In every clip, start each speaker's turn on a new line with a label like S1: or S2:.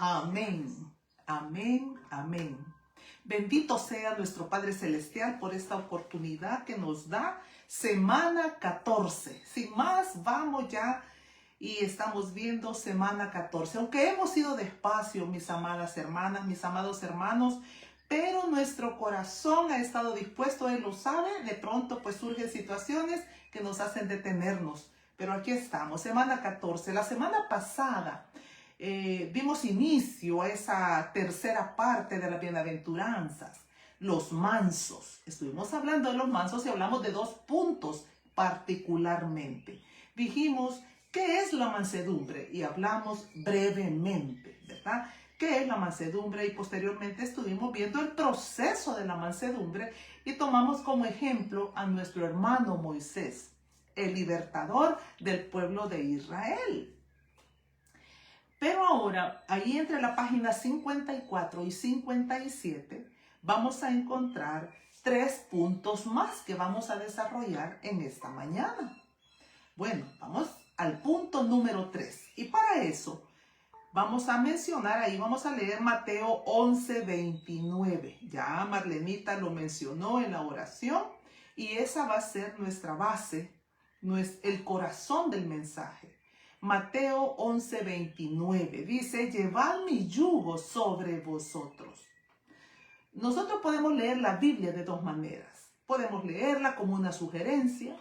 S1: Amén, amén, amén. Bendito sea nuestro Padre Celestial por esta oportunidad que nos da. Semana 14. Sin más, vamos ya y estamos viendo semana 14. Aunque hemos ido despacio, mis amadas hermanas, mis amados hermanos, pero nuestro corazón ha estado dispuesto, Él lo sabe. De pronto pues surgen situaciones que nos hacen detenernos. Pero aquí estamos, semana 14. La semana pasada dimos inicio a esa tercera parte de las bienaventuranzas, los mansos. Estuvimos hablando de los mansos y hablamos de dos puntos particularmente. Dijimos, ¿qué es la mansedumbre? Y hablamos brevemente, ¿verdad? ¿Qué es la mansedumbre? Y posteriormente estuvimos viendo el proceso de la mansedumbre y tomamos como ejemplo a nuestro hermano Moisés, el libertador del pueblo de Israel. Pero ahora, ahí entre la página 54 y 57, vamos a encontrar 3 puntos más que vamos a desarrollar en esta mañana. Bueno, vamos al punto número 3. Y para eso, vamos a mencionar, ahí vamos a leer Mateo 11:29. Ya Marlenita lo mencionó en la oración y esa va a ser nuestra base, el corazón del mensaje. Mateo 11:29 dice, llevad mi yugo sobre vosotros. Nosotros podemos leer la Biblia de dos maneras. Podemos leerla como una sugerencia.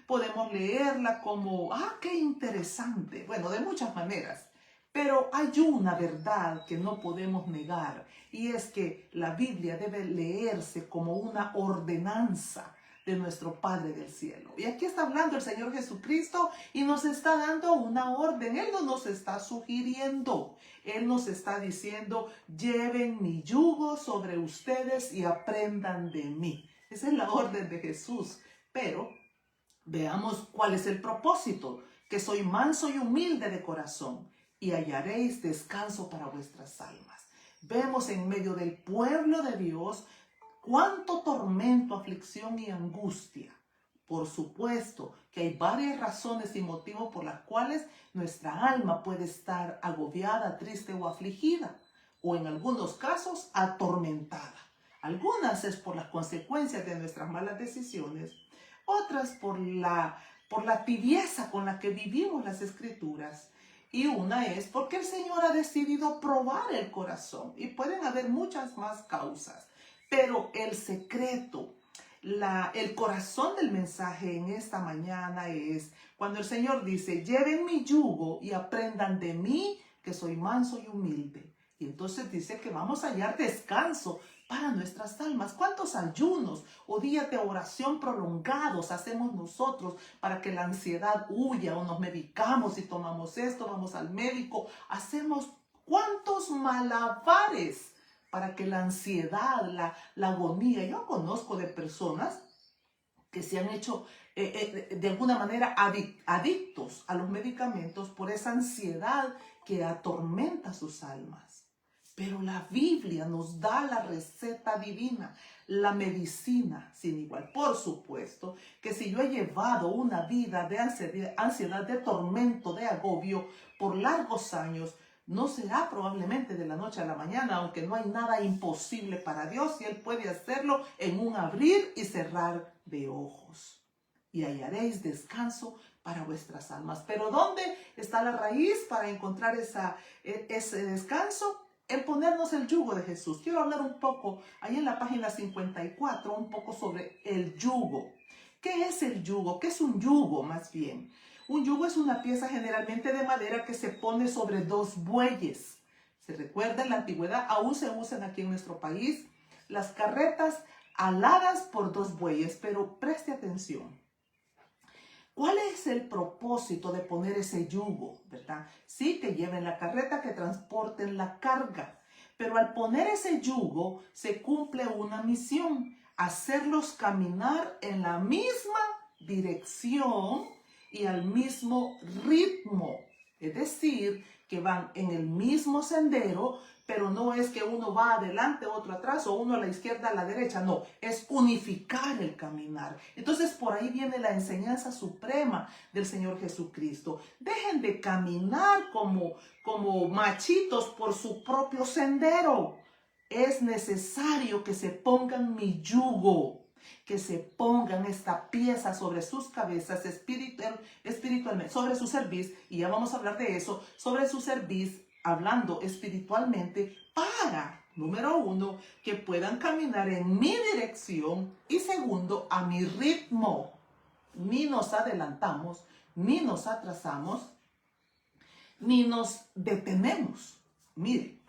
S1: Podemos leerla como, qué interesante. Bueno, de muchas maneras. Pero hay una verdad que no podemos negar. Y es que la Biblia debe leerse como una ordenanza de nuestro Padre del cielo. Y aquí está hablando el Señor Jesucristo y nos está dando una orden. Él no nos está sugiriendo. Él nos está diciendo, lleven mi yugo sobre ustedes y aprendan de mí. Esa es la orden de Jesús. Pero veamos cuál es el propósito. Que soy manso y humilde de corazón y hallaréis descanso para vuestras almas. Vemos en medio del pueblo de Dios cuánto tormento, aflicción y angustia. Por supuesto que hay varias razones y motivos por las cuales nuestra alma puede estar agobiada, triste o afligida, o en algunos casos atormentada. Algunas es por las consecuencias de nuestras malas decisiones, otras por la tibieza con la que vivimos las Escrituras. Y una es porque el Señor ha decidido probar el corazón. Y pueden haber muchas más causas. Pero el secreto, el corazón del mensaje en esta mañana es cuando el Señor dice, lleven mi yugo y aprendan de mí, que soy manso y humilde. Y entonces dice que vamos a hallar descanso para nuestras almas. ¿Cuántos ayunos o días de oración prolongados hacemos nosotros para que la ansiedad huya? O nos medicamos y tomamos esto, vamos al médico. Hacemos cuántos malabares para que la ansiedad, la agonía. Yo conozco de personas que se han hecho de alguna manera adictos a los medicamentos por esa ansiedad que atormenta sus almas. Pero la Biblia nos da la receta divina, la medicina sin igual. Por supuesto que si yo he llevado una vida de ansiedad, de tormento, de agobio por largos años, no será probablemente de la noche a la mañana, aunque no hay nada imposible para Dios y Él puede hacerlo en un abrir y cerrar de ojos. Y hallaréis descanso para vuestras almas. Pero ¿dónde está la raíz para encontrar ese descanso? En ponernos el yugo de Jesús. Quiero hablar un poco, ahí en la página 54, un poco sobre el yugo. ¿Qué es el yugo? ¿Qué es un yugo más bien? Un yugo es una pieza generalmente de madera que se pone sobre dos bueyes. Se recuerda en la antigüedad, aún se usan aquí en nuestro país, las carretas aladas por dos bueyes, pero preste atención. ¿Cuál es el propósito de poner ese yugo, verdad? Sí, que lleven la carreta, que transporten la carga. Pero al poner ese yugo se cumple una misión, hacerlos caminar en la misma dirección y al mismo ritmo. Es decir, que van en el mismo sendero, pero no es que uno va adelante, otro atrás, o uno a la izquierda, a la derecha. No, es unificar el caminar. Entonces, por ahí viene la enseñanza suprema del Señor Jesucristo. Dejen de caminar como machitos por su propio sendero. Es necesario que se pongan mi yugo, que se pongan esta pieza sobre sus cabezas espiritualmente, sobre su cerviz, y ya vamos a hablar de eso, sobre su cerviz, hablando espiritualmente, para, número uno, que puedan caminar en mi dirección, y segundo, a mi ritmo. Ni nos adelantamos, ni nos atrasamos, ni nos detenemos. Mire,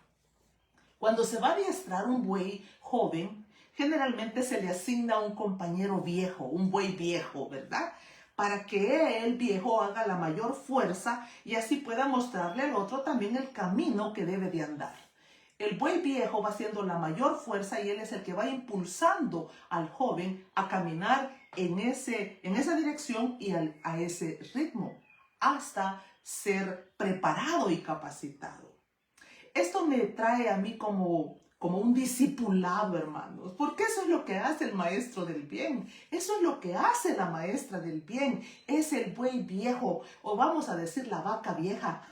S1: cuando se va a adiestrar un buey joven, generalmente se le asigna un compañero viejo, un buey viejo, ¿verdad? Para que el viejo haga la mayor fuerza y así pueda mostrarle al otro también el camino que debe de andar. El buey viejo va haciendo la mayor fuerza y él es el que va impulsando al joven a caminar en esa dirección y a ese ritmo, hasta ser preparado y capacitado. Esto me trae a mí como un discipulado, hermanos, porque eso es lo que hace el maestro del bien, eso es lo que hace la maestra del bien, es el buey viejo, o vamos a decir la vaca vieja,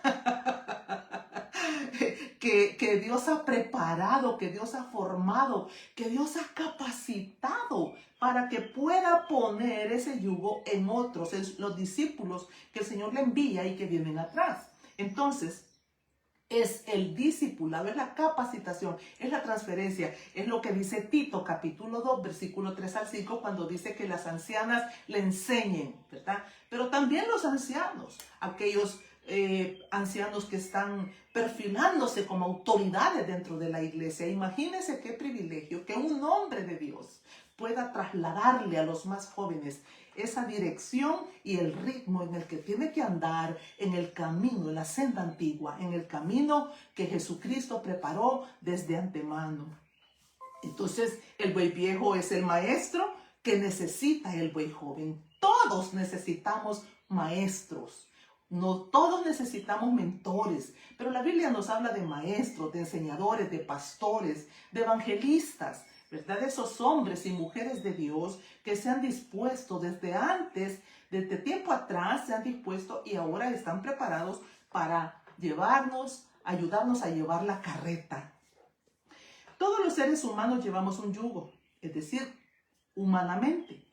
S1: que Dios ha preparado, que Dios ha formado, que Dios ha capacitado para que pueda poner ese yugo en otros, en los discípulos que el Señor le envía y que vienen atrás. Entonces, es el discipulado, es la capacitación, es la transferencia, es lo que dice Tito capítulo 2, versículo 3 al 5, cuando dice que las ancianas le enseñen, ¿verdad? Pero también los ancianos, aquellos ancianos que están perfilándose como autoridades dentro de la iglesia. Imagínense qué privilegio que un hombre de Dios pueda trasladarle a los más jóvenes esa dirección y el ritmo en el que tiene que andar en el camino, en la senda antigua, en el camino que Jesucristo preparó desde antemano. Entonces, el buey viejo es el maestro que necesita el buey joven. Todos necesitamos maestros. No todos necesitamos mentores, pero la Biblia nos habla de maestros, de enseñadores, de pastores, de evangelistas, ¿verdad? Esos hombres y mujeres de Dios que se han dispuesto desde antes, desde tiempo atrás, se han dispuesto y ahora están preparados para ayudarnos a llevar la carreta. Todos los seres humanos llevamos un yugo, es decir, humanamente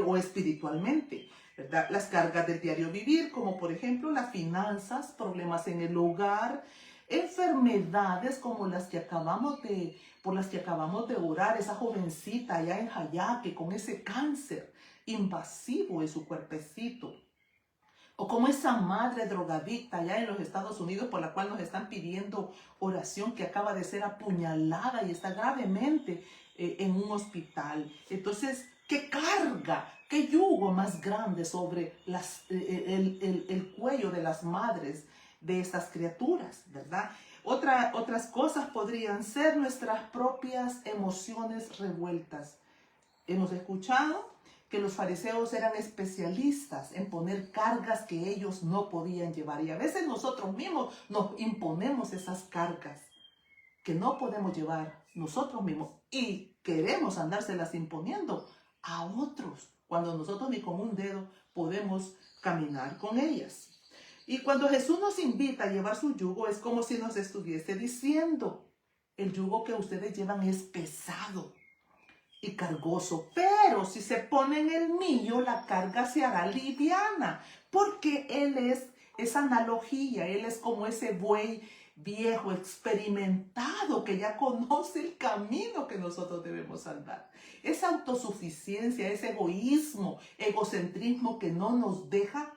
S1: o espiritualmente, ¿verdad? Las cargas del diario vivir, como por ejemplo las finanzas, problemas en el hogar, enfermedades como por las que acabamos de orar, esa jovencita allá en Jayaque con ese cáncer invasivo en su cuerpecito. O como esa madre drogadicta allá en los Estados Unidos por la cual nos están pidiendo oración, que acaba de ser apuñalada y está gravemente en un hospital. Entonces, ¿qué carga, qué yugo más grande sobre el cuello de las madres de estas criaturas, ¿verdad? Otras cosas podrían ser nuestras propias emociones revueltas. Hemos escuchado que los fariseos eran especialistas en poner cargas que ellos no podían llevar. Y a veces nosotros mismos nos imponemos esas cargas que no podemos llevar nosotros mismos y queremos andárselas imponiendo a otros, cuando nosotros ni con un dedo podemos caminar con ellas. Y cuando Jesús nos invita a llevar su yugo, es como si nos estuviese diciendo: el yugo que ustedes llevan es pesado y cargoso, pero si se ponen el mío, la carga se hará liviana, porque Él es esa analogía, Él es como ese buey viejo, experimentado, que ya conoce el camino que nosotros debemos andar. Esa autosuficiencia, ese egoísmo, egocentrismo que no nos deja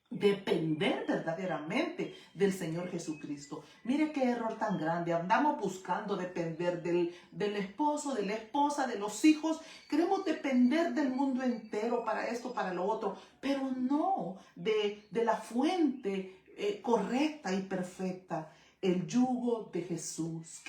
S1: depender verdaderamente del Señor Jesucristo. Mire qué error tan grande. Andamos buscando depender del esposo, de la esposa, de los hijos. Queremos depender del mundo entero para esto, para lo otro, pero no de la fuente correcta y perfecta, el yugo de Jesús.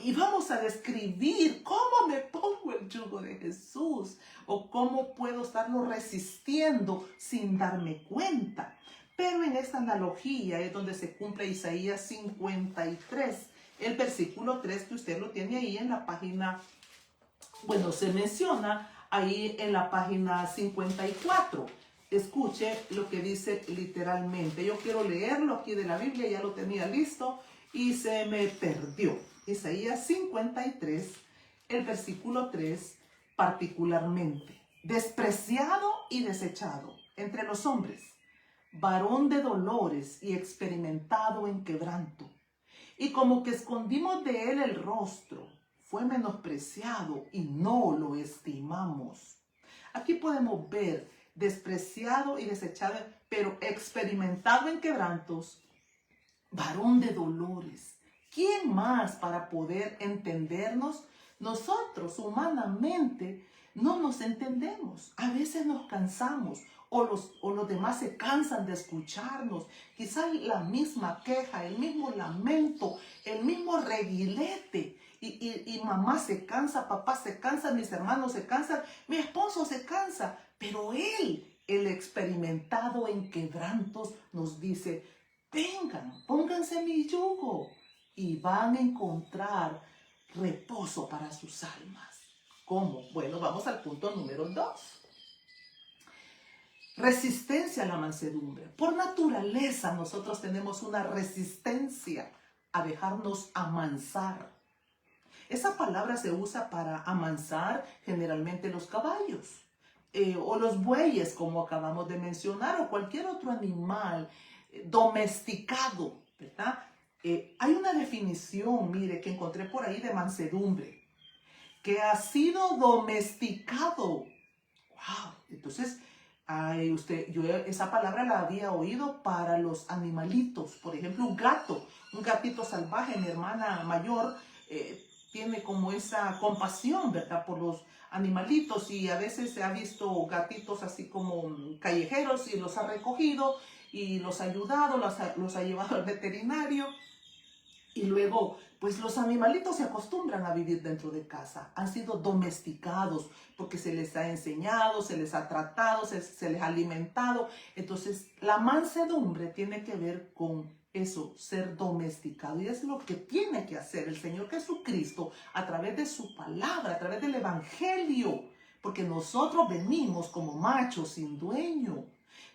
S1: Y vamos a describir cómo me pongo el yugo de Jesús o cómo puedo estarlo resistiendo sin darme cuenta. Pero en esta analogía es donde se cumple Isaías 53, el versículo 3, que usted lo tiene ahí en la página, bueno, se menciona ahí en la página 54. Escuche lo que dice literalmente. Yo quiero leerlo aquí de la Biblia, ya lo tenía listo y se me perdió. Isaías 53, el versículo 3, particularmente. Despreciado y desechado entre los hombres, varón de dolores y experimentado en quebranto. Y como que escondimos de él el rostro, fue menospreciado y no lo estimamos. Aquí podemos ver despreciado y desechado, pero experimentado en quebrantos, varón de dolores. ¿Quién más para poder entendernos? Nosotros humanamente no nos entendemos. A veces nos cansamos o los demás se cansan de escucharnos. Quizás la misma queja, el mismo lamento, el mismo reguilete. Y mamá se cansa, papá se cansa, mis hermanos se cansan, mi esposo se cansa. Pero él, el experimentado en quebrantos, nos dice: vengan, pónganse mi yugo y van a encontrar reposo para sus almas. ¿Cómo? Bueno, vamos al punto número 2. Resistencia a la mansedumbre. Por naturaleza nosotros tenemos una resistencia a dejarnos amansar. Esa palabra se usa para amansar generalmente los caballos o los bueyes, como acabamos de mencionar, o cualquier otro animal domesticado, ¿verdad? Hay una definición, mire, que encontré por ahí de mansedumbre, que ha sido domesticado. ¡Wow! Entonces, yo esa palabra la había oído para los animalitos. Por ejemplo, un gatito salvaje. Mi hermana mayor tiene como esa compasión, ¿verdad?, por los animalitos, y a veces se ha visto gatitos así como callejeros y los ha recogido y los ha ayudado, los ha llevado al veterinario. Y luego, pues los animalitos se acostumbran a vivir dentro de casa. Han sido domesticados porque se les ha enseñado, se les ha tratado, se les ha alimentado. Entonces, la mansedumbre tiene que ver con eso, ser domesticado. Y es lo que tiene que hacer el Señor Jesucristo a través de su palabra, a través del Evangelio. Porque nosotros venimos como machos sin dueño.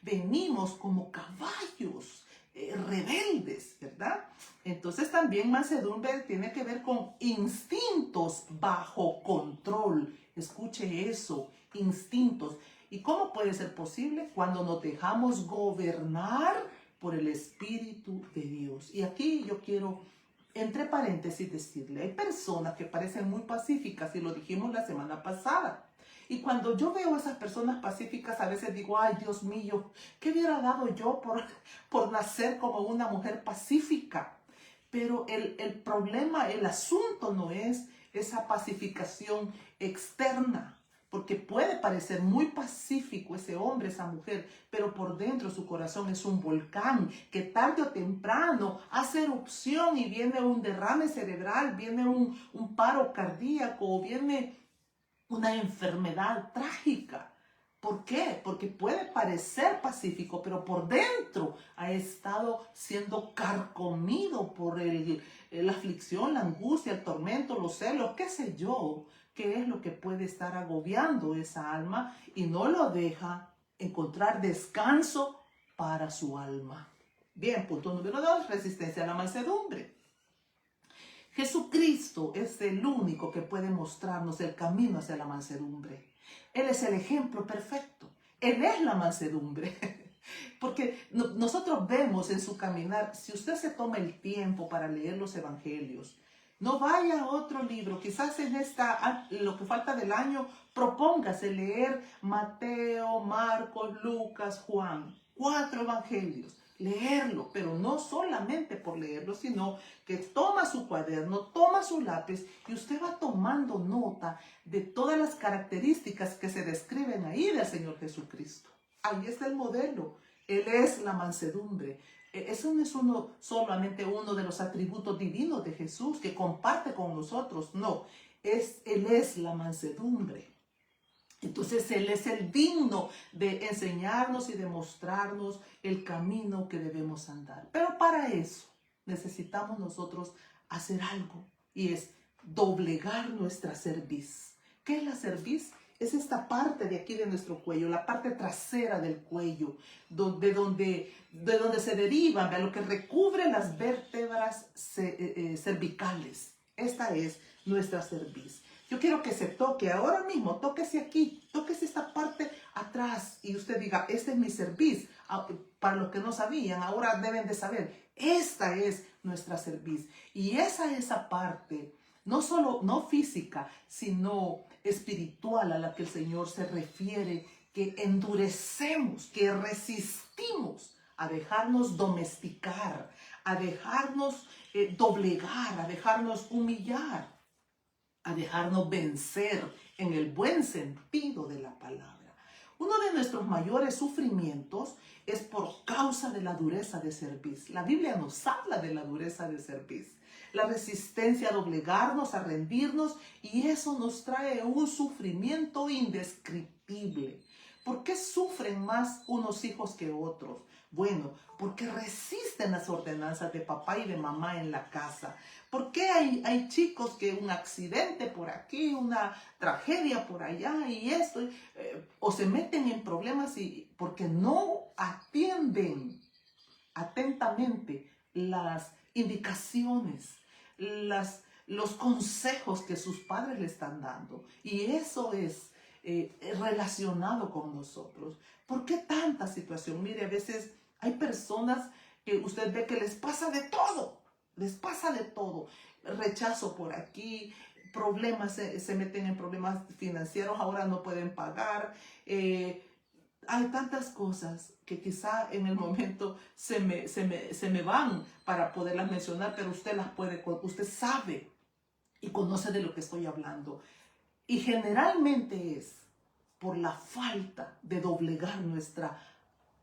S1: Venimos como caballos rebeldes, ¿verdad? Entonces también mansedumbre tiene que ver con instintos bajo control. Escuche eso, instintos. ¿Y cómo puede ser posible? Cuando nos dejamos gobernar por el Espíritu de Dios. Y aquí yo quiero, entre paréntesis, decirle, hay personas que parecen muy pacíficas, y lo dijimos la semana pasada. Y cuando yo veo a esas personas pacíficas, a veces digo: ay, Dios mío, ¿qué hubiera dado yo por nacer como una mujer pacífica? Pero el problema, el asunto no es esa pacificación externa, porque puede parecer muy pacífico ese hombre, esa mujer, pero por dentro su corazón es un volcán que tarde o temprano hace erupción y viene un derrame cerebral, viene un paro cardíaco, viene una enfermedad trágica. ¿Por qué? Porque puede parecer pacífico, pero por dentro ha estado siendo carcomido por la aflicción, la angustia, el tormento, los celos, qué sé yo, qué es lo que puede estar agobiando esa alma y no lo deja encontrar descanso para su alma. Bien, punto número 2, resistencia a la mansedumbre. Jesucristo es el único que puede mostrarnos el camino hacia la mansedumbre. Él es el ejemplo perfecto. Él es la mansedumbre. Porque nosotros vemos en su caminar, si usted se toma el tiempo para leer los evangelios, no vaya a otro libro, quizás en lo que falta del año, propóngase leer Mateo, Marcos, Lucas, Juan, 4 evangelios. Leerlo, pero no solamente por leerlo, sino que toma su cuaderno, toma su lápiz y usted va tomando nota de todas las características que se describen ahí del Señor Jesucristo. Ahí está el modelo. Él es la mansedumbre. Eso no es solamente uno de los atributos divinos de Jesús que comparte con nosotros. No, Él es la mansedumbre. Entonces Él es el digno de enseñarnos y de mostrarnos el camino que debemos andar. Pero para eso necesitamos nosotros hacer algo, y es doblegar nuestra cerviz. ¿Qué es la cerviz? Es esta parte de aquí de nuestro cuello, la parte trasera del cuello, de donde se derivan, de lo que recubre las vértebras cervicales. Esta es nuestra cerviz. Yo quiero que se toque ahora mismo, tóquese aquí, tóquese esta parte atrás y usted diga, esta es mi cerviz. Para los que no sabían, ahora deben de saber, esta es nuestra cerviz. Y esa parte, no solo, no física, sino espiritual, a la que el Señor se refiere, que endurecemos, que resistimos a dejarnos domesticar, a dejarnos doblegar, a dejarnos humillar, a dejarnos vencer en el buen sentido de la palabra. Uno de nuestros mayores sufrimientos es por causa de la dureza de cerviz. La Biblia nos habla de la dureza de cerviz, la resistencia a doblegarnos, a rendirnos, y eso nos trae un sufrimiento indescriptible. ¿Por qué sufren más unos hijos que otros? Bueno, porque resisten las ordenanzas de papá y de mamá en la casa. ¿Por qué hay chicos que un accidente por aquí, una tragedia por allá y esto? O se meten en problemas porque no atienden atentamente las indicaciones, los consejos que sus padres le están dando. Y eso es relacionado con nosotros. ¿Por qué tanta situación? Mire, a veces hay personas que usted ve que les pasa de todo. Les pasa de todo. Rechazo por aquí, problemas, se meten en problemas financieros, ahora no pueden pagar. Hay tantas cosas que quizá en el momento se me van para poderlas mencionar, pero usted sabe y conoce de lo que estoy hablando. Y generalmente es por la falta de doblegar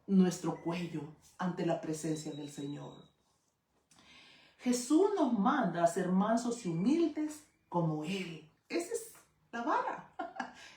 S1: nuestro cuello ante la presencia del Señor. Jesús nos manda a ser mansos y humildes como Él. Esa es la vara.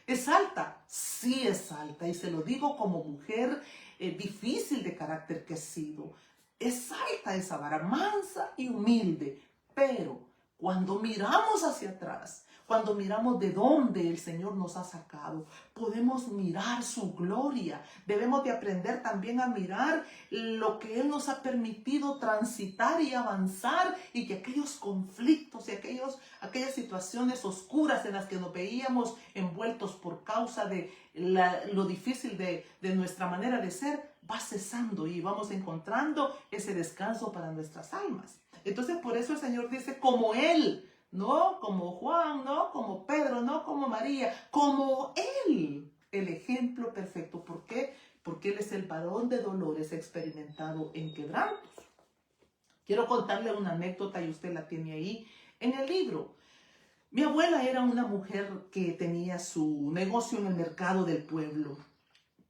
S1: ¿Es alta? Sí es alta. Y se lo digo como mujer difícil de carácter que he sido. Es alta esa vara, mansa y humilde. Pero cuando miramos hacia atrás, cuando miramos de dónde el Señor nos ha sacado, podemos mirar su gloria. Debemos de aprender también a mirar lo que Él nos ha permitido transitar y avanzar, y que aquellos conflictos y aquellas situaciones oscuras en las que nos veíamos envueltos por causa de lo difícil de nuestra manera de ser, va cesando y vamos encontrando ese descanso para nuestras almas. Entonces, por eso el Señor dice, como Él, no como Juan, no como Pedro, no como María, como Él, el ejemplo perfecto. ¿Por qué? Porque Él es el varón de dolores experimentado en quebrantos. Quiero contarle una anécdota y usted la tiene ahí en el libro. Mi abuela era una mujer que tenía su negocio en el mercado del pueblo,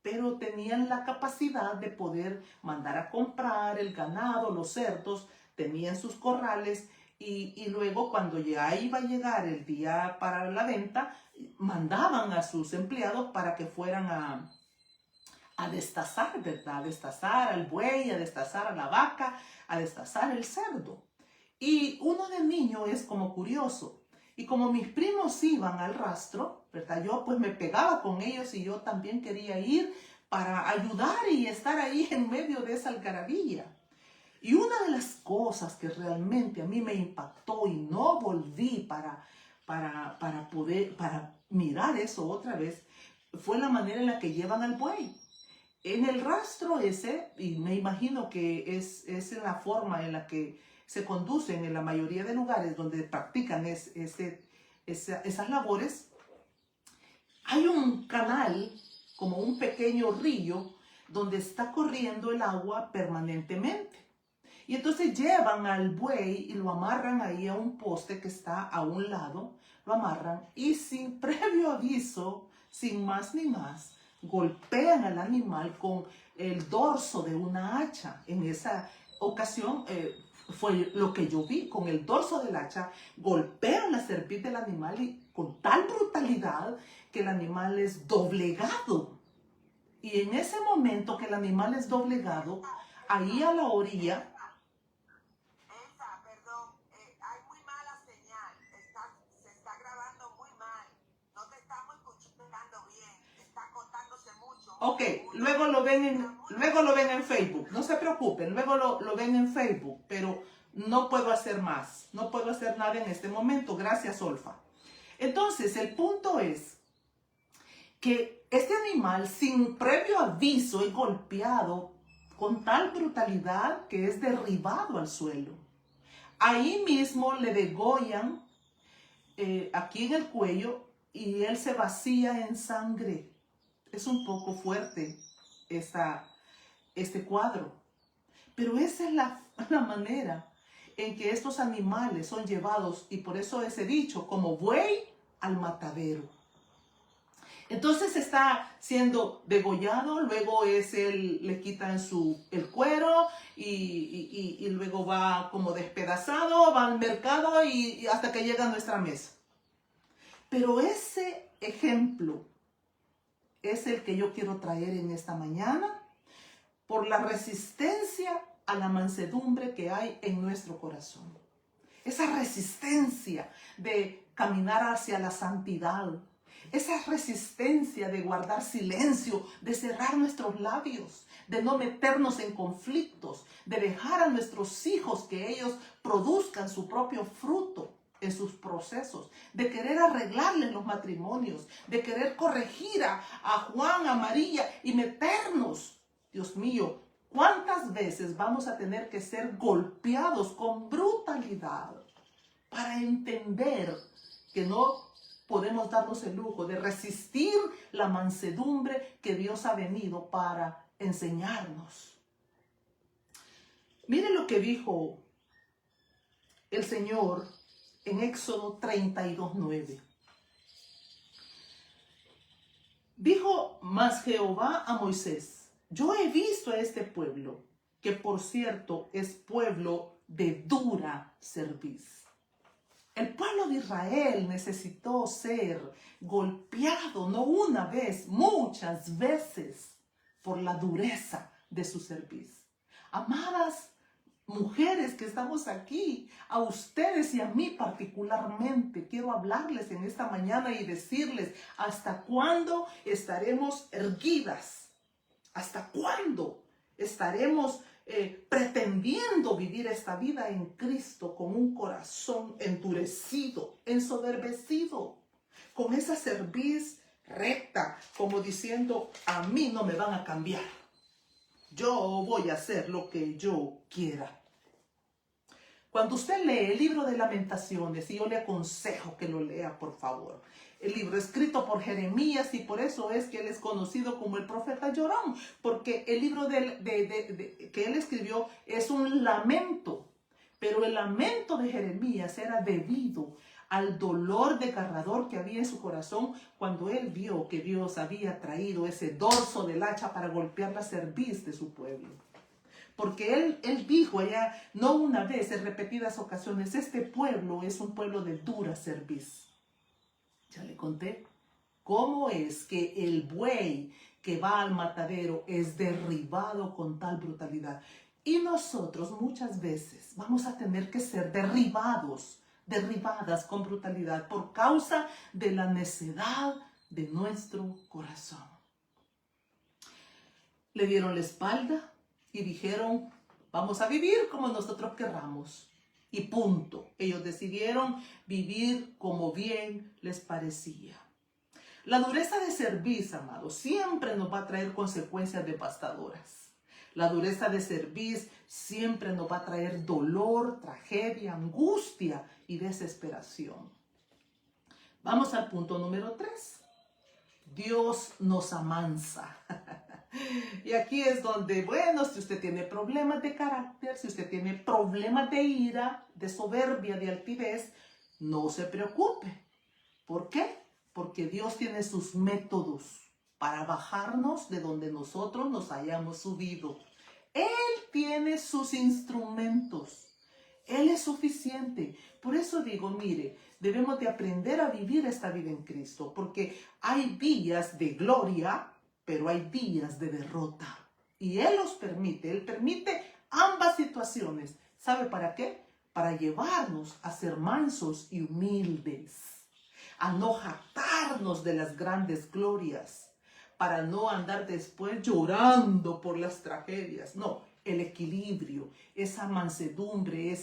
S1: pero tenían la capacidad de poder mandar a comprar el ganado, los cerdos, tenían sus corrales, y luego cuando ya iba a llegar el día para la venta, mandaban a sus empleados para que fueran a destazar, ¿verdad? A destazar al buey, a destazar a la vaca, a destazar el cerdo. Y uno de niño es como curioso. Y como mis primos iban al rastro, ¿verdad? Yo pues me pegaba con ellos y yo también quería ir para ayudar y estar ahí en medio de esa algarabía. Y una de las cosas que realmente a mí me impactó y no volví para mirar eso otra vez, fue la manera en la que llevan al buey. En el rastro ese, y me imagino que es en la forma en la que se conducen en la mayoría de lugares donde practican esas labores, hay un canal, como un pequeño río, donde está corriendo el agua permanentemente. Y entonces llevan al buey y lo amarran ahí a un poste que está a un lado, lo amarran y sin previo aviso, sin más ni más, golpean al animal con el dorso de una hacha. En esa ocasión Fue lo que yo vi. Con el dorso del hacha golpean la cerviz del animal y con tal brutalidad que el animal es doblegado. Y en ese momento que el animal es doblegado, ahí a la orilla...
S2: Perdón, hay muy mala señal. Se está grabando muy mal. No te estamos escuchando bien. Está cortándose mucho.
S1: Ok, luego lo ven en Facebook. No se preocupen, luego lo ven en Facebook. Pero no puedo hacer más. No puedo hacer nada en este momento. Gracias, Olfa. Entonces, el punto es que este animal, sin previo aviso, es golpeado con tal brutalidad que es derribado al suelo. Ahí mismo le degollan aquí en el cuello y él se vacía en sangre. Es un poco fuerte este cuadro, pero esa es la manera en que estos animales son llevados, y por eso ese dicho, como buey al matadero. Entonces está siendo degollado, luego le quitan el cuero y luego va como despedazado, va al mercado y hasta que llega a nuestra mesa. Pero ese ejemplo es el que yo quiero traer en esta mañana por la resistencia a la mansedumbre que hay en nuestro corazón. Esa resistencia de caminar hacia la santidad. Esa resistencia de guardar silencio, de cerrar nuestros labios, de no meternos en conflictos, de dejar a nuestros hijos que ellos produzcan su propio fruto en sus procesos, de querer arreglarles los matrimonios, de querer corregir a Juan, a María y meternos. Dios mío, ¿cuántas veces vamos a tener que ser golpeados con brutalidad para entender que no podemos darnos el lujo de resistir la mansedumbre que Dios ha venido para enseñarnos? Miren lo que dijo el Señor en Éxodo 32:9. Dijo más Jehová a Moisés: yo he visto a este pueblo, que por cierto es pueblo de dura cerviz. El pueblo de Israel necesitó ser golpeado, no una vez, muchas veces, por la dureza de su cerviz. Amadas mujeres que estamos aquí, a ustedes y a mí particularmente, quiero hablarles en esta mañana y decirles: ¿hasta cuándo estaremos erguidas? ¿Hasta cuándo estaremos pretendiendo vivir esta vida en Cristo con un corazón endurecido, ensoberbecido, con esa cerviz recta, como diciendo: a mí no me van a cambiar, yo voy a hacer lo que yo quiera? Cuando usted lee el libro de Lamentaciones, y yo le aconsejo que lo lea, por favor, el libro escrito por Jeremías, y por eso es que él es conocido como el profeta llorón, porque el libro que él escribió es un lamento, pero el lamento de Jeremías era debido al dolor desgarrador que había en su corazón cuando él vio que Dios había traído ese dorso del hacha para golpear la cerviz de su pueblo. Porque él dijo allá, no una vez, en repetidas ocasiones: este pueblo es un pueblo de dura cerviz. Ya le conté cómo es que el buey que va al matadero es derribado con tal brutalidad. Y nosotros muchas veces vamos a tener que ser derribadas con brutalidad por causa de la necedad de nuestro corazón. Le dieron la espalda y dijeron: vamos a vivir como nosotros querramos. Y punto. Ellos decidieron vivir como bien les parecía. La dureza de cerviz, amados, siempre nos va a traer consecuencias devastadoras. La dureza de cerviz siempre nos va a traer dolor, tragedia, angustia y desesperación. Vamos al punto número 3. Dios nos amansa. Y aquí es donde, bueno, si usted tiene problemas de carácter, si usted tiene problemas de ira, de soberbia, de altivez, no se preocupe. ¿Por qué? Porque Dios tiene sus métodos para bajarnos de donde nosotros nos hayamos subido. Él tiene sus instrumentos. Él es suficiente. Por eso digo, mire, debemos de aprender a vivir esta vida en Cristo, porque hay días de gloria, pero hay días de derrota. Y Él los permite, Él permite ambas situaciones. ¿Sabe para qué? Para llevarnos a ser mansos y humildes, a no jactarnos de las grandes glorias, para no andar después llorando por las tragedias. No, el equilibrio, esa mansedumbre,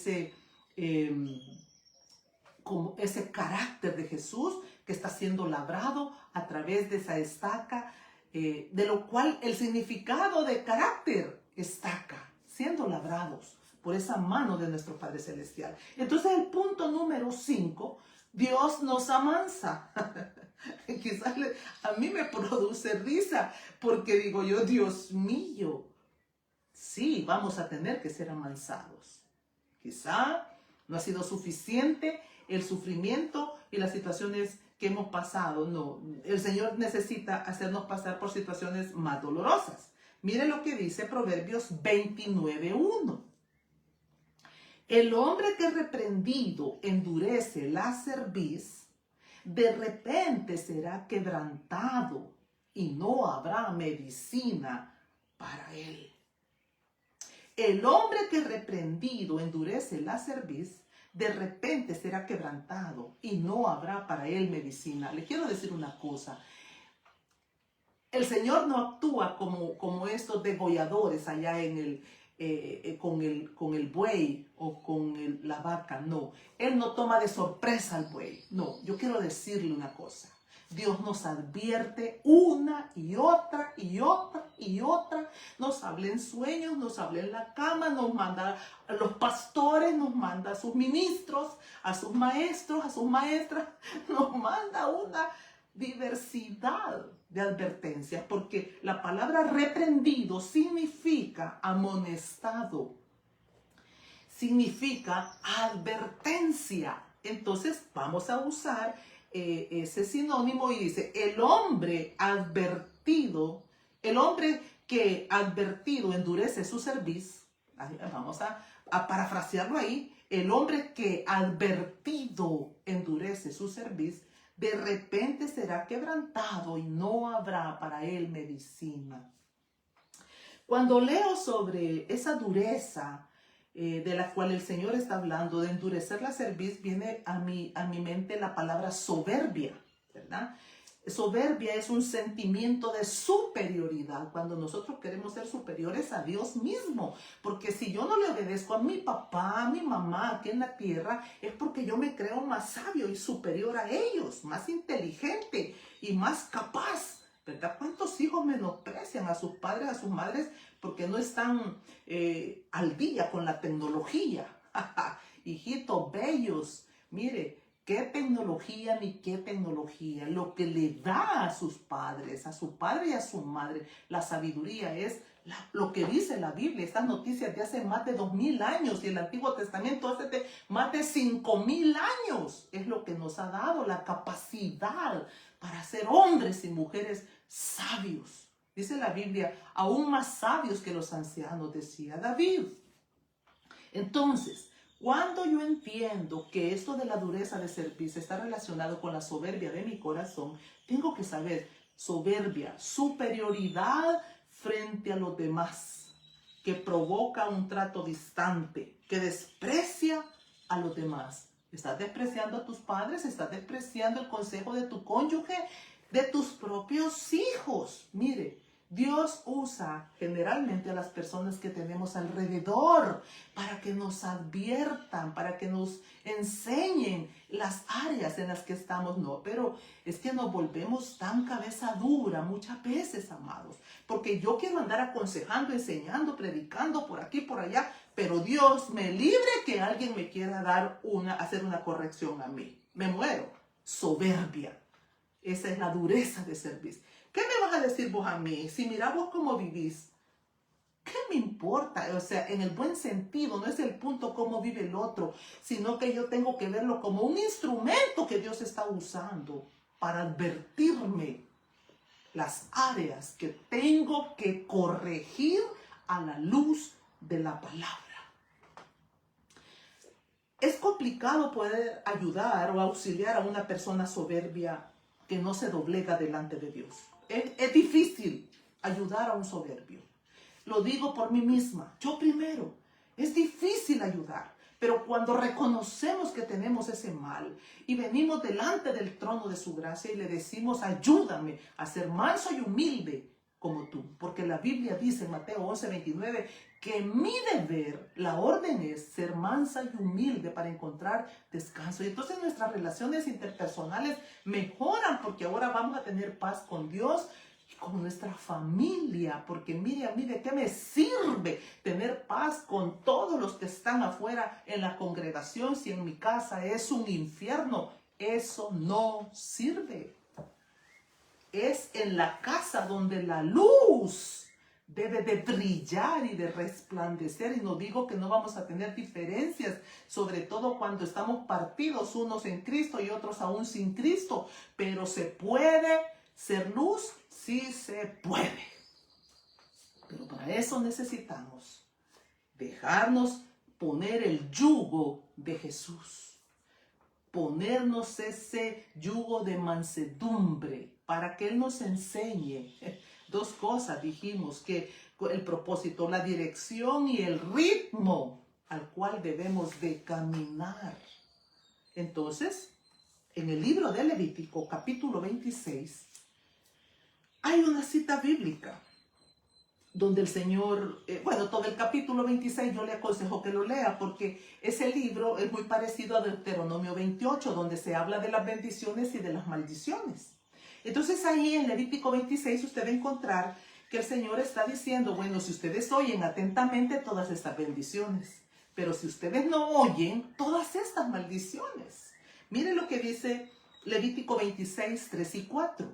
S1: como ese carácter de Jesús que está siendo labrado a través de esa estaca, de lo cual el significado de carácter, estaca, siendo labrados por esa mano de nuestro Padre Celestial. Entonces el punto número 5, Dios nos amansa. Quizás a mí me produce risa porque digo yo, Dios mío, sí, vamos a tener que ser amansados. Quizá no ha sido suficiente el sufrimiento y las situaciones que hemos pasado. No, el Señor necesita hacernos pasar por situaciones más dolorosas. Mire lo que dice Proverbios 29:1. El hombre que reprendido endurece la cerviz, de repente será quebrantado y no habrá medicina para él. El hombre que reprendido endurece la cerviz, de repente será quebrantado y no habrá para él medicina. Le quiero decir una cosa. El Señor no actúa como estos degolladores allá con el buey o con la vaca, no. Él no toma de sorpresa al buey, no. Yo quiero decirle una cosa. Dios nos advierte una y otra y otra y otra. Nos habla en sueños, nos habla en la cama, nos manda a los pastores, nos manda a sus ministros, a sus maestros, a sus maestras. Nos manda una diversidad de advertencias, porque la palabra reprendido significa amonestado, significa advertencia. Entonces vamos a usar ese sinónimo y dice, el hombre que advertido endurece su cerviz. Vamos a parafrasearlo ahí. El hombre que advertido endurece su cerviz, de repente será quebrantado y no habrá para él medicina. Cuando leo sobre esa dureza de la cual el Señor está hablando, de endurecer la cerviz, viene a mi mente la palabra soberbia, ¿verdad? Soberbia es un sentimiento de superioridad, cuando nosotros queremos ser superiores a Dios mismo, porque si yo no le obedezco a mi papá, a mi mamá aquí en la tierra, es porque yo me creo más sabio y superior a ellos, más inteligente y más capaz, ¿verdad? ¿Cuántos hijos menosprecian a sus padres, a sus madres, porque no están al día con la tecnología? Hijitos bellos, mire, ¿qué tecnología ni qué tecnología? Lo que le da a sus padres, a su padre y a su madre, la sabiduría es lo que dice la Biblia. Estas noticias de hace más de 2000 años y el Antiguo Testamento hace de más de 5000 años. Es lo que nos ha dado la capacidad para ser hombres y mujeres sabios. Dice la Biblia, aún más sabios que los ancianos, decía David. Entonces, cuando yo entiendo que esto de la dureza de cerviz está relacionado con la soberbia de mi corazón, tengo que saber, soberbia, superioridad frente a los demás, que provoca un trato distante, que desprecia a los demás. ¿Estás despreciando a tus padres? ¿Estás despreciando el consejo de tu cónyuge? De tus propios hijos. Mire, Dios usa generalmente a las personas que tenemos alrededor para que nos adviertan, para que nos enseñen las áreas en las que estamos. No, pero es que nos volvemos tan cabeza dura muchas veces, amados, porque yo quiero andar aconsejando, enseñando, predicando por aquí, por allá, pero Dios me libre que alguien me quiera hacer una corrección a mí. Me muero. Soberbia. Esa es la dureza de cerviz. ¿Qué me vas a decir vos a mí? Si mira vos cómo vivís, ¿qué me importa? O sea, en el buen sentido, no es el punto cómo vive el otro, sino que yo tengo que verlo como un instrumento que Dios está usando para advertirme las áreas que tengo que corregir a la luz de la palabra. Es complicado poder ayudar o auxiliar a una persona soberbia que no se doblega delante de Dios. Es difícil ayudar a un soberbio. Lo digo por mí misma, yo primero. Es difícil ayudar, pero cuando reconocemos que tenemos ese mal y venimos delante del trono de su gracia y le decimos, ayúdame a ser manso y humilde como tú, porque la Biblia dice en Mateo 11:29 que mi deber, la orden es ser mansa y humilde para encontrar descanso. Y entonces nuestras relaciones interpersonales mejoran porque ahora vamos a tener paz con Dios y con nuestra familia. Porque mire a mí, ¿de qué me sirve tener paz con todos los que están afuera en la congregación si en mi casa es un infierno? Eso no sirve. Es en la casa donde la luz debe de brillar y de resplandecer. Y no digo que no vamos a tener diferencias, sobre todo cuando estamos partidos, unos en Cristo y otros aún sin Cristo. Pero se puede ser luz, sí se puede. Pero para eso necesitamos dejarnos poner el yugo de Jesús. Ponernos ese yugo de mansedumbre para que Él nos enseñe. Dos cosas dijimos, que el propósito, la dirección y el ritmo al cual debemos de caminar. Entonces, en el libro de Levítico, capítulo 26, hay una cita bíblica donde el Señor, todo el capítulo 26 yo le aconsejo que lo lea porque ese libro es muy parecido a Deuteronomio 28, donde se habla de las bendiciones y de las maldiciones. Entonces ahí en Levítico 26 usted va a encontrar que el Señor está diciendo, bueno, si ustedes oyen atentamente todas estas bendiciones, pero si ustedes no oyen todas estas maldiciones. Mire lo que dice Levítico 26, 3 y 4.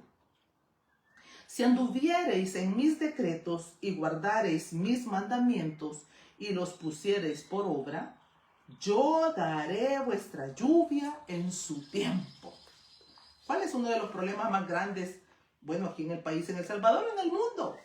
S1: Si anduviereis en mis decretos y guardareis mis mandamientos y los pusiereis por obra, yo daré vuestra lluvia en su tiempo. ¿Cuál es uno de los problemas más grandes? Bueno, aquí en el país, en El Salvador, en el mundo.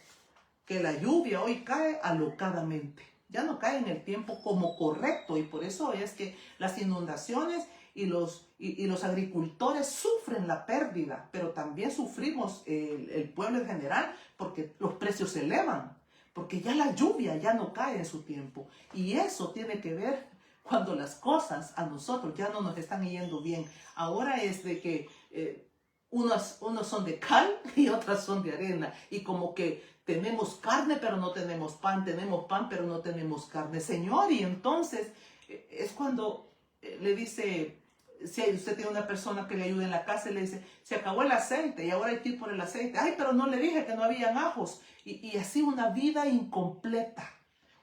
S1: Que la lluvia hoy cae alocadamente. Ya no cae en el tiempo como correcto y por eso es que las inundaciones y los agricultores sufren la pérdida, pero también sufrimos el pueblo en general porque los precios se elevan, porque ya la lluvia ya no cae en su tiempo. Y eso tiene que ver cuando las cosas a nosotros ya no nos están yendo bien. Ahora es de que unos son de cal y otras son de arena. Y como que tenemos carne pero no tenemos pan pero no tenemos carne. Señor, y entonces es cuando le dice, si usted tiene una persona que le ayuda en la casa y le dice, se acabó el aceite y ahora hay que ir por el aceite. Ay, pero no le dije que no habían ajos. Y así una vida incompleta,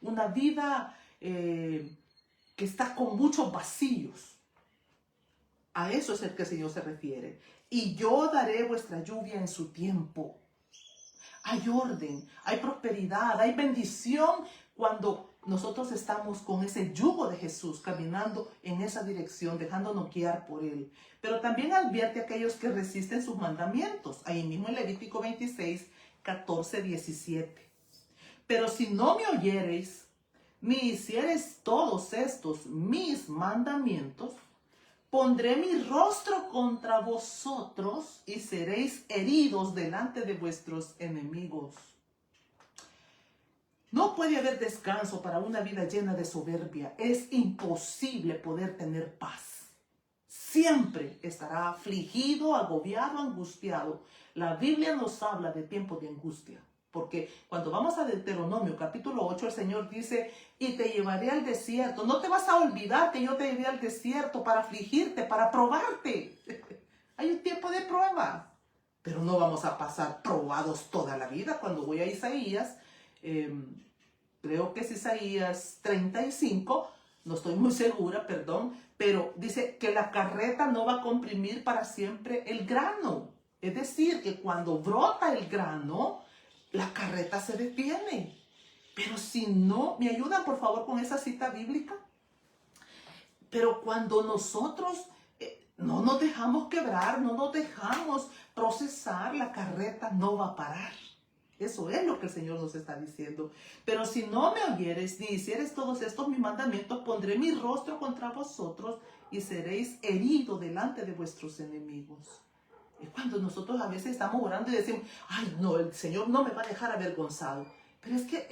S1: una vida que está con muchos vacíos. A eso es el que el Señor se refiere. Y yo daré vuestra lluvia en su tiempo. Hay orden, hay prosperidad, hay bendición cuando nosotros estamos con ese yugo de Jesús, caminando en esa dirección, dejándonos guiar por Él. Pero también advierte a aquellos que resisten sus mandamientos. Ahí mismo en Levítico 26, 14, 17. Pero si no me oyereis, ni hiciereis todos estos mis mandamientos, pondré mi rostro contra vosotros y seréis heridos delante de vuestros enemigos. No puede haber descanso para una vida llena de soberbia. Es imposible poder tener paz. Siempre estará afligido, agobiado, angustiado. La Biblia nos habla de tiempos de angustia. Porque cuando vamos a Deuteronomio capítulo 8, el Señor dice, y te llevaré al desierto. No te vas a olvidar que yo te llevé al desierto para afligirte, para probarte. Hay un tiempo de prueba. Pero no vamos a pasar probados toda la vida. Cuando voy a Isaías, creo que es Isaías 35, no estoy muy segura, perdón, pero dice que la carreta no va a comprimir para siempre el grano. Es decir, que cuando brota el grano, la carreta se detiene. Pero si no, ¿me ayudan por favor con esa cita bíblica? Pero cuando nosotros no nos dejamos quebrar, no nos dejamos procesar, la carreta no va a parar. Eso es lo que el Señor nos está diciendo. Pero si no me oyeres ni hicieres todos estos mis mandamientos, pondré mi rostro contra vosotros y seréis heridos delante de vuestros enemigos. Es cuando nosotros a veces estamos orando y decimos, ay no, el Señor no me va a dejar avergonzado. Pero es que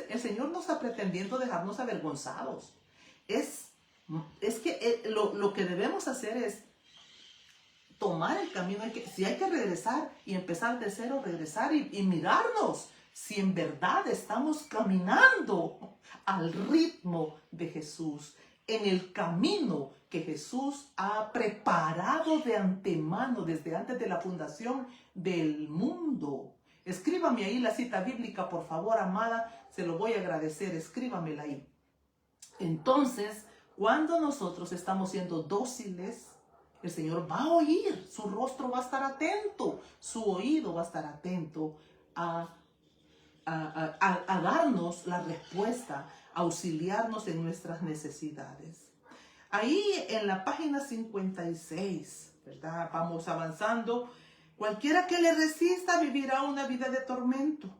S1: el Señor no está pretendiendo dejarnos avergonzados. Es que lo que debemos hacer es tomar el camino. Si hay que regresar y empezar de cero, regresar y mirarnos si en verdad estamos caminando al ritmo de Jesús, en el camino que Jesús ha preparado de antemano, desde antes de la fundación del mundo. Escríbame ahí la cita bíblica, por favor, amada, se lo voy a agradecer, escríbamela ahí. Entonces, cuando nosotros estamos siendo dóciles, el Señor va a oír, su rostro va a estar atento, su oído va a estar atento a darnos la respuesta, a auxiliarnos en nuestras necesidades. Ahí en la página 56, ¿verdad? Vamos avanzando. Cualquiera que le resista vivirá una vida de tormento,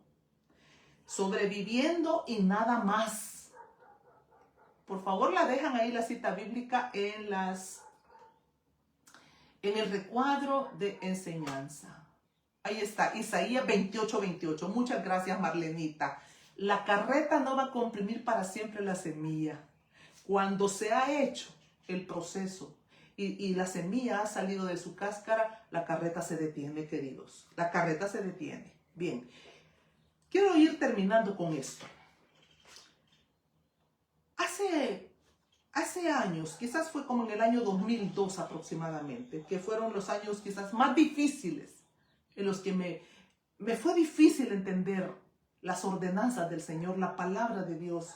S1: sobreviviendo y nada más. Por favor, la dejan ahí la cita bíblica en el recuadro de enseñanza. Ahí está, Isaías 28:28. Muchas gracias, Marlenita. La carreta no va a comprimir para siempre la semilla. Cuando se ha hecho el proceso y la semilla ha salido de su cáscara, la carreta se detiene, queridos. La carreta se detiene. Bien, quiero ir terminando con esto. Hace años, quizás fue como en el año 2002 aproximadamente, que fueron los años quizás más difíciles, en los que me fue difícil entender las ordenanzas del Señor, la palabra de Dios,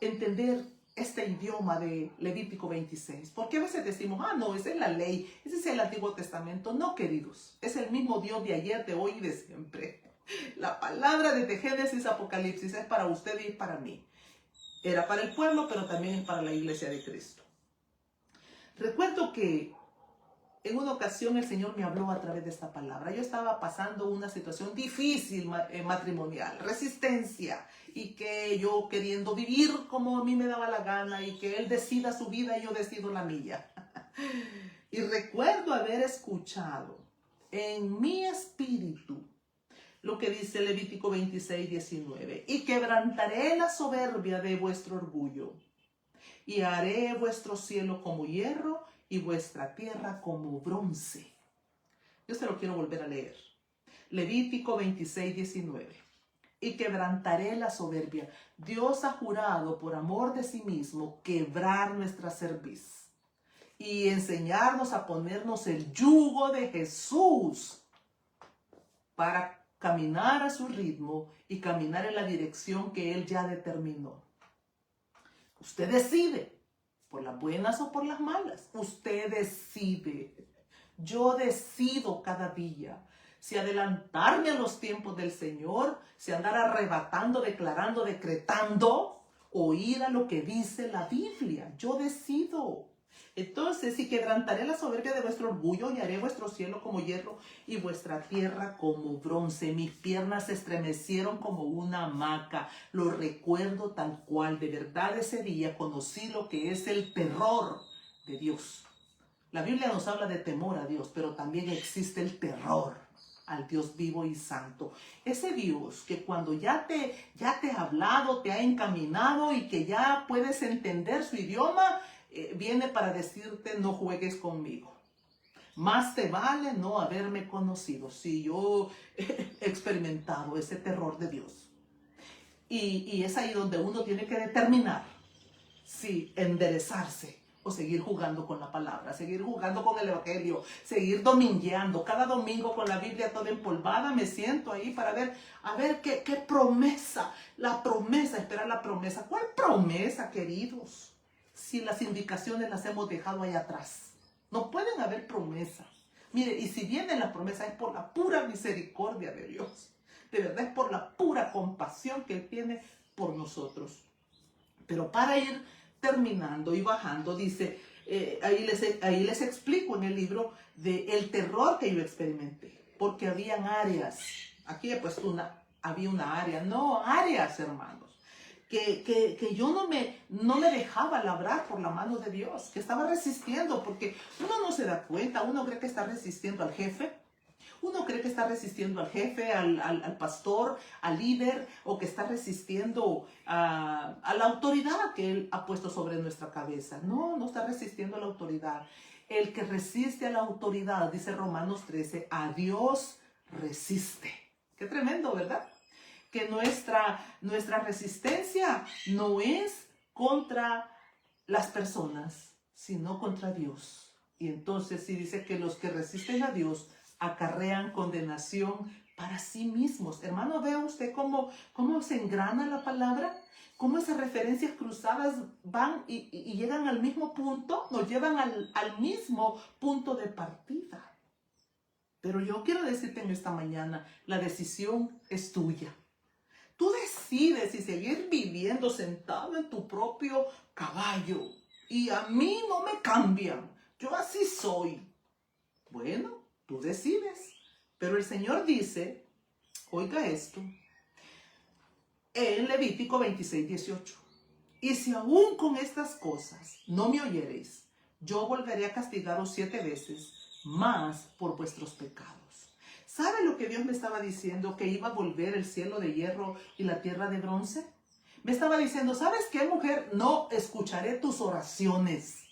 S1: entender este idioma de Levítico 26. Porque a veces decimos, no, esa es la ley, ese es el Antiguo Testamento. No, queridos, es el mismo Dios de ayer, de hoy y de siempre. La palabra desde Génesis a Apocalipsis es para usted y para mí. Era para el pueblo, pero también es para la iglesia de Cristo. Recuerdo que en una ocasión el Señor me habló a través de esta palabra. Yo estaba pasando una situación difícil matrimonial, resistencia, y que yo queriendo vivir como a mí me daba la gana, y que Él decida su vida y yo decido la mía. Y recuerdo haber escuchado en mi espíritu lo que dice Levítico 26:19. Y quebrantaré la soberbia de vuestro orgullo, y haré vuestro cielo como hierro y vuestra tierra como bronce. Yo se lo quiero volver a leer. Levítico 26:19. Y quebrantaré la soberbia. Dios ha jurado por amor de sí mismo quebrar nuestra cerviz y enseñarnos a ponernos el yugo de Jesús para caminar a su ritmo y caminar en la dirección que Él ya determinó. Usted decide, por las buenas o por las malas. Usted decide. Yo decido cada día si adelantarme a los tiempos del Señor, si andar arrebatando, declarando, decretando, o ir a lo que dice la Biblia. Yo decido. Entonces, y quebrantaré la soberbia de vuestro orgullo y haré vuestro cielo como hierro y vuestra tierra como bronce. Mis piernas se estremecieron como una hamaca. Lo recuerdo tal cual. De verdad, ese día conocí lo que es el terror de Dios. La Biblia nos habla de temor a Dios, pero también existe el terror al Dios vivo y santo. Ese Dios que cuando ya te ha hablado, te ha encaminado y que ya puedes entender su idioma, viene para decirte: no juegues conmigo. Más te vale no haberme conocido. Si yo he experimentado ese terror de Dios. Y es ahí donde uno tiene que determinar si enderezarse o seguir jugando con la palabra, seguir jugando con el evangelio, seguir domingueando. Cada domingo con la Biblia toda empolvada me siento ahí para ver, qué promesa, la promesa, esperar la promesa. ¿Cuál promesa, queridos? Si las indicaciones las hemos dejado ahí atrás. No pueden haber promesas. Mire, y si viene la promesa es por la pura misericordia de Dios. De verdad es por la pura compasión que Él tiene por nosotros. Pero para ir terminando y bajando, dice, ahí les explico en el libro el terror que yo experimenté. Porque habían áreas, aquí he puesto una había una área, no, áreas, hermanos, que yo no me dejaba labrar por la mano de Dios, que estaba resistiendo, porque uno no se da cuenta, uno cree que está resistiendo al jefe, uno cree que está resistiendo al jefe, al pastor, al líder, o que está resistiendo a la autoridad que Él ha puesto sobre nuestra cabeza. No, no está resistiendo a la autoridad. El que resiste a la autoridad, dice Romanos 13, a Dios resiste. Qué tremendo, ¿verdad? Que nuestra resistencia no es contra las personas, sino contra Dios. Y entonces sí dice que los que resisten a Dios acarrean condenación para sí mismos. Hermano, vea usted cómo se engrana la palabra, cómo esas referencias cruzadas van y llegan al mismo punto, nos llevan al mismo punto de partida. Pero yo quiero decirte en esta mañana, la decisión es tuya. Tú decides si seguir viviendo sentado en tu propio caballo. Y a mí no me cambian. Yo así soy. Bueno, tú decides. Pero el Señor dice, oiga esto, en Levítico 26, 18. Y si aún con estas cosas no me oyereis, yo volveré a castigaros 7 veces más por vuestros pecados. ¿Sabe lo que Dios me estaba diciendo? Que iba a volver el cielo de hierro y la tierra de bronce. Me estaba diciendo, ¿sabes qué, mujer? No escucharé tus oraciones.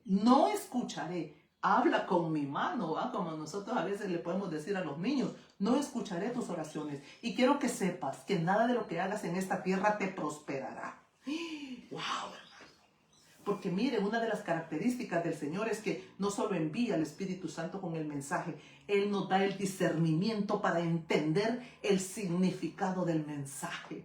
S1: No escucharé. Habla con mi mano, ¿va? Como nosotros a veces le podemos decir a los niños. No escucharé tus oraciones. Y quiero que sepas que nada de lo que hagas en esta tierra te prosperará. ¡Wow! Porque mire, una de las características del Señor es que no solo envía al Espíritu Santo con el mensaje, Él nos da el discernimiento para entender el significado del mensaje.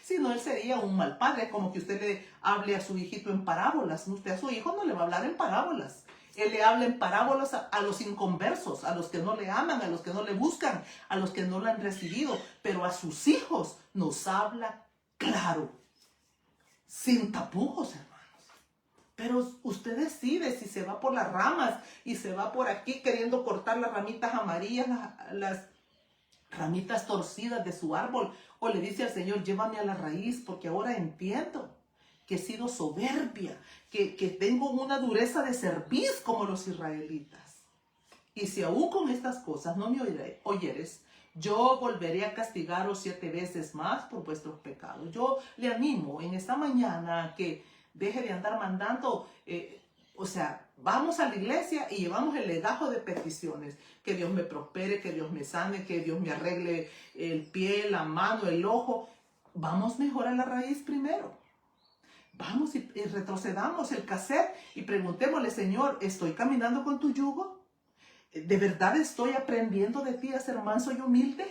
S1: Si no, Él sería un mal padre, como que usted le hable a su hijito en parábolas. Usted a su hijo no le va a hablar en parábolas. Él le habla en parábolas a los inconversos, a los que no le aman, a los que no le buscan, a los que no lo han recibido. Pero a sus hijos nos habla claro, sin tapujos, hermano. Pero usted decide si se va por las ramas y se va por aquí queriendo cortar las ramitas amarillas, las ramitas torcidas de su árbol. O le dice al Señor, llévame a la raíz porque ahora entiendo que he sido soberbia, que tengo una dureza de cerviz como los israelitas. Y si aún con estas cosas no me oyeres, yo volveré a castigaros 7 veces más por vuestros pecados. Yo le animo en esta mañana a que deje de andar mandando, vamos a la iglesia y llevamos el legajo de peticiones. Que Dios me prospere, que Dios me sane, que Dios me arregle el pie, la mano, el ojo. Vamos mejor a la raíz primero. Vamos y retrocedamos el cassette y preguntémosle, Señor, ¿estoy caminando con tu yugo? ¿De verdad estoy aprendiendo de ti a ser manso y humilde?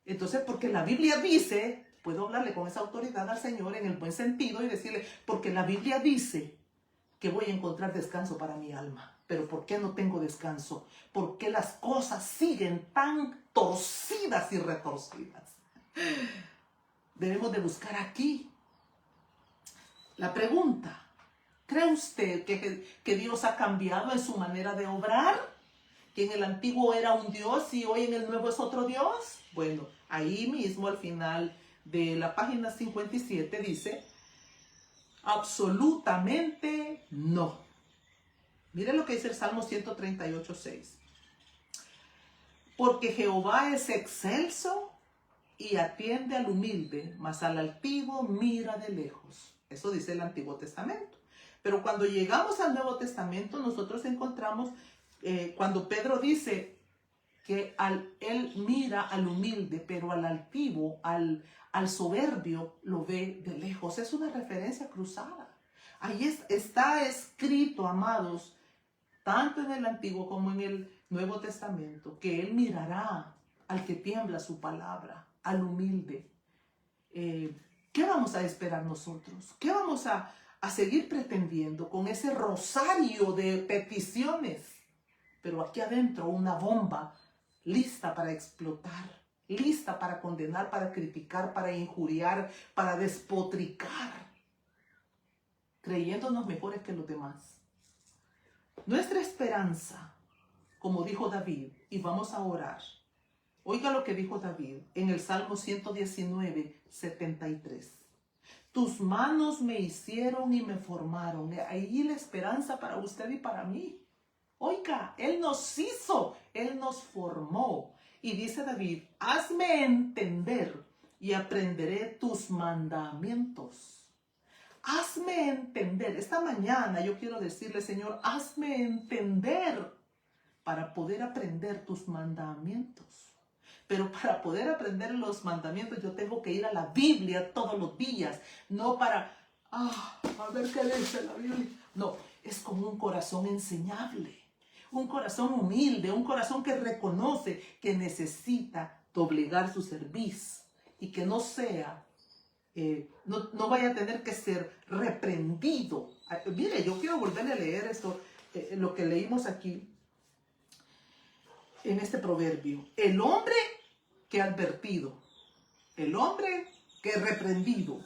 S1: Entonces, porque la Biblia dice, puedo hablarle con esa autoridad al Señor en el buen sentido y decirle, porque la Biblia dice que voy a encontrar descanso para mi alma. Pero ¿por qué no tengo descanso? ¿Por qué las cosas siguen tan torcidas y retorcidas? Debemos de buscar aquí. La pregunta, ¿cree usted que Dios ha cambiado en su manera de obrar? ¿Que en el antiguo era un Dios y hoy en el nuevo es otro Dios? Bueno, ahí mismo al final de la página 57 dice, absolutamente no. Mire lo que dice el Salmo 138, 6. Porque Jehová es excelso y atiende al humilde, mas al altivo mira de lejos. Eso dice el Antiguo Testamento. Pero cuando llegamos al Nuevo Testamento, nosotros encontramos, cuando Pedro dice que él mira al humilde, pero al altivo, al soberbio, lo ve de lejos. Es una referencia cruzada. Ahí está escrito, amados, tanto en el Antiguo como en el Nuevo Testamento, que Él mirará al que tiembla su palabra, al humilde. ¿Qué vamos a esperar nosotros? ¿Qué vamos a seguir pretendiendo con ese rosario de peticiones? Pero aquí adentro una bomba lista para explotar, lista para condenar, para criticar, para injuriar, para despotricar, creyéndonos mejores que los demás. Nuestra esperanza, como dijo David, y vamos a orar, Oiga lo que dijo David en el Salmo 119, 73. Tus manos me hicieron y me formaron. Ahí la esperanza para usted y para mí. Oiga, Él nos hizo, Él nos formó. Y dice David, hazme entender y aprenderé tus mandamientos. Hazme entender. Esta mañana yo quiero decirle, Señor, hazme entender para poder aprender tus mandamientos. Pero para poder aprender los mandamientos yo tengo que ir a la Biblia todos los días. No para, a ver qué dice la Biblia. No, es con un corazón enseñable. Un corazón humilde, un corazón que reconoce que necesita doblegar su cerviz. Y que no sea, no vaya a tener que ser reprendido. Mire, yo quiero volverle a leer esto, lo que leímos aquí en este proverbio. El hombre que advertido, el hombre que reprendido,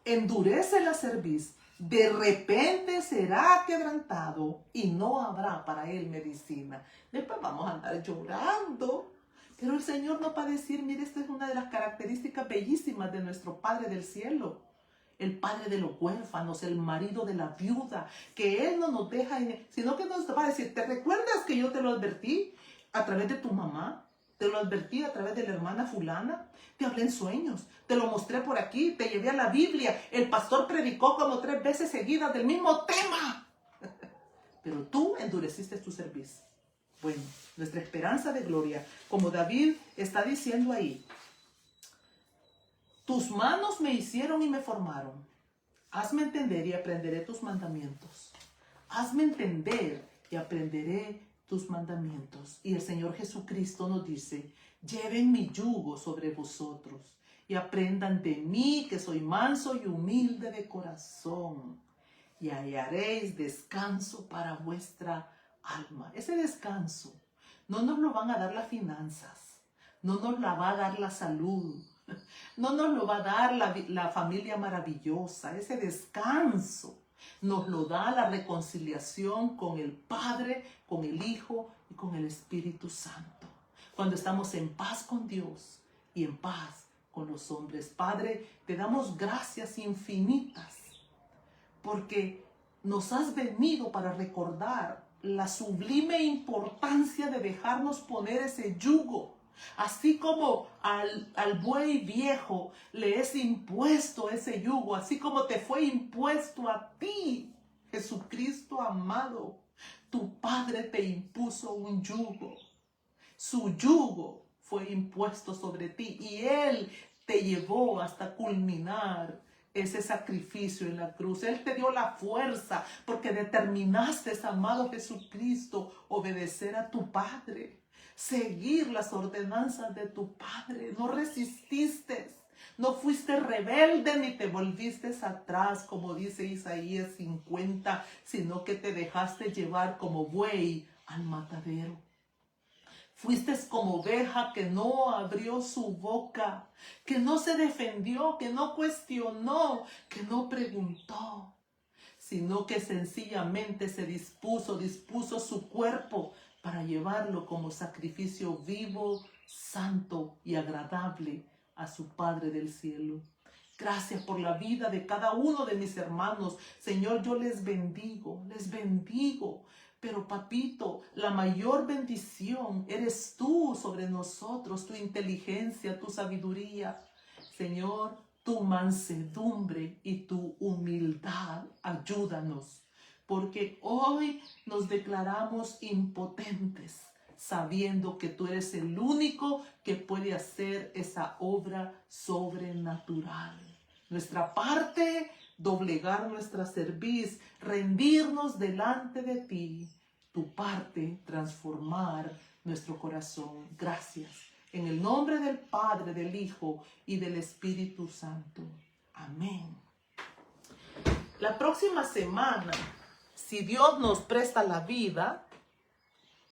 S1: endurece la cerviz, de repente será quebrantado y no habrá para él medicina. Después vamos a andar llorando. Pero el Señor no va a decir, mire, esta es una de las características bellísimas de nuestro Padre del cielo. El padre de los huérfanos, el marido de la viuda, que Él no nos deja, sino que nos va a decir, ¿te recuerdas que yo te lo advertí a través de tu mamá? Te lo advertí a través de la hermana fulana. Te hablé en sueños. Te lo mostré por aquí. Te llevé a la Biblia. El pastor predicó como 3 veces seguidas del mismo tema. Pero tú endureciste tu cerviz. Bueno, nuestra esperanza de gloria, como David está diciendo ahí, tus manos me hicieron y me formaron. Hazme entender y aprenderé tus mandamientos. Hazme entender y aprenderé tus mandamientos. Y el Señor Jesucristo nos dice, lleven mi yugo sobre vosotros y aprendan de mí, que soy manso y humilde de corazón, y hallaréis descanso para vuestra alma. Ese descanso no nos lo van a dar las finanzas, no nos la va a dar la salud, no nos lo va a dar la familia maravillosa. Ese descanso nos lo da la reconciliación con el Padre, con el Hijo y con el Espíritu Santo. Cuando estamos en paz con Dios y en paz con los hombres. Padre, te damos gracias infinitas porque nos has venido para recordar la sublime importancia de dejarnos poner ese yugo. Así como al buey viejo le es impuesto ese yugo, así como te fue impuesto a ti, Jesucristo amado, tu Padre te impuso un yugo. Su yugo fue impuesto sobre ti y Él te llevó hasta culminar ese sacrificio en la cruz. Él te dio la fuerza porque determinaste, amado Jesucristo, obedecer a tu Padre, seguir las ordenanzas de tu Padre. No resististe, no fuiste rebelde ni te volviste atrás, como dice Isaías 50, sino que te dejaste llevar como buey al matadero. Fuiste como oveja que no abrió su boca, que no se defendió, que no cuestionó, que no preguntó, sino que sencillamente se dispuso su cuerpo para llevarlo como sacrificio vivo, santo y agradable a su Padre del cielo. Gracias por la vida de cada uno de mis hermanos. Señor, yo les bendigo, les bendigo. Pero papito, la mayor bendición eres tú sobre nosotros, tu inteligencia, tu sabiduría. Señor, tu mansedumbre y tu humildad, ayúdanos. Porque hoy nos declaramos impotentes, sabiendo que tú eres el único que puede hacer esa obra sobrenatural. Nuestra parte, doblegar nuestra cerviz, rendirnos delante de ti. Tu parte, transformar nuestro corazón. Gracias. En el nombre del Padre, del Hijo y del Espíritu Santo. Amén. La próxima semana, si Dios nos presta la vida,